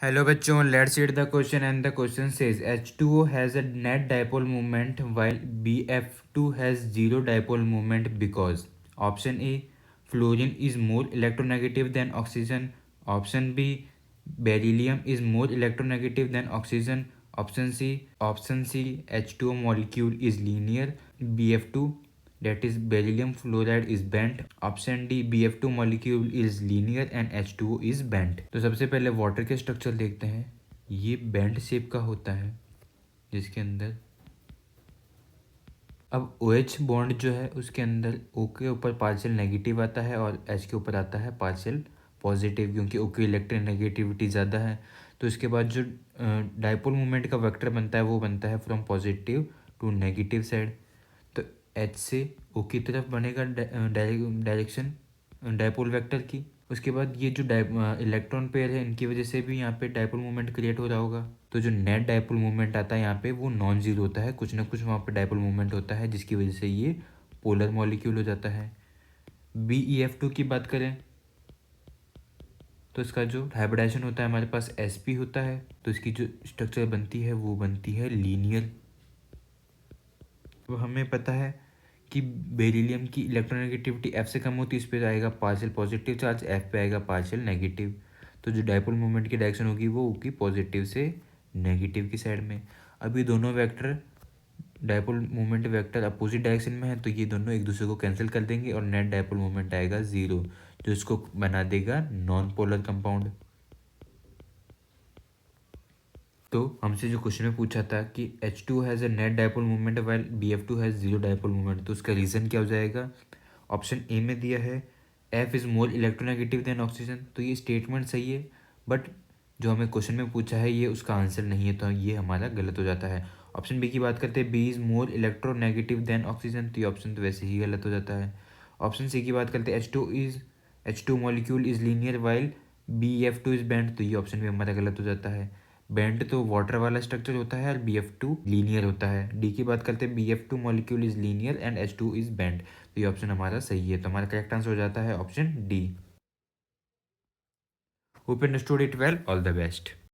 Hello बच्चों, let's read the question and the question says H2O has a net dipole moment while BF2 has zero dipole moment because option A fluorine is more electronegative than oxygen, option B beryllium is more electronegative than oxygen, option C H2O molecule is linear, BF2 that is beryllium fluoride is bent, option D BF2 molecule is linear and H2O is bent. तो सबसे पहले water के structure देखते हैं। ये bent shape का होता है जिसके अंदर अब OH बॉन्ड जो है उसके अंदर O के ऊपर पार्शियल नेगेटिव आता है और H के ऊपर आता है पार्शियल पॉजिटिव, क्योंकि O की इलेक्ट्रोनेगेटिविटी ज़्यादा है। तो इसके बाद जो डाइपोल मोमेंट का वेक्टर बनता है वो बनता है from positive to negative side. तो एच से ओ की तरफ बनेगा डायरेक्शन डायपोल वेक्टर की। उसके बाद ये जो इलेक्ट्रॉन पेयर है इनकी वजह से भी यहाँ पे डायपोल मोमेंट क्रिएट हो रहा होगा। तो जो नेट डायपोल मोमेंट आता है यहाँ पे वो नॉन जीरो होता है, कुछ ना कुछ वहाँ पे डायपोल मोमेंट होता है जिसकी वजह से ये पोलर मॉलिक्यूल हो जाता है। BeF2 की बात करें तो इसका जो हाइब्रिडाइजेशन होता है हमारे पास sp होता है, तो इसकी जो स्ट्रक्चर बनती है वो बनती है लीनियर। तो हमें पता है कि बेरिलियम की इलेक्ट्रोनेगेटिविटी F से कम होती है, इस पर आएगा पार्शियल पॉजिटिव चार्ज, F पे आएगा पार्शियल नेगेटिव। तो जो डायपोल मोमेंट की डायरेक्शन होगी वो होगी पॉजिटिव से नेगेटिव की साइड में। अब ये दोनों vector dipole moment vector opposite direction में है तो ये दोनों एक दूसरे को कैंसिल कर देंगे और नेट डायपोल मोमेंट आएगा ज़ीरो, जो इसको बना देगा नॉन पोलर कंपाउंड। तो हमसे जो क्वेश्चन में पूछा था कि H2 has a net dipole moment while BF2 has zero dipole moment, तो उसका रीज़न क्या हो जाएगा। ऑप्शन ए में दिया है F is more electronegative than oxygen, तो ये स्टेटमेंट सही है, बट जो हमें क्वेश्चन में पूछा है ये उसका आंसर नहीं है, तो ये हमारा गलत हो जाता है। ऑप्शन बी की बात करते हैं B is more electronegative than oxygen, तो ये ऑप्शन तो वैसे ही गलत हो जाता है। ऑप्शन सी की बात करते हैं H2 molecule is linear while BF2 is bend, तो ये ऑप्शन भी हमारा गलत हो जाता है। बेंट तो वाटर वाला स्ट्रक्चर होता है और BF2 लीनियर होता है। डी की बात करते हैं BF2 molecule is linear and H2 is bent, तो ये ऑप्शन हमारा सही है, तो हमारा करेक्ट आंसर हो जाता है option D. Hope understood it well, all the best.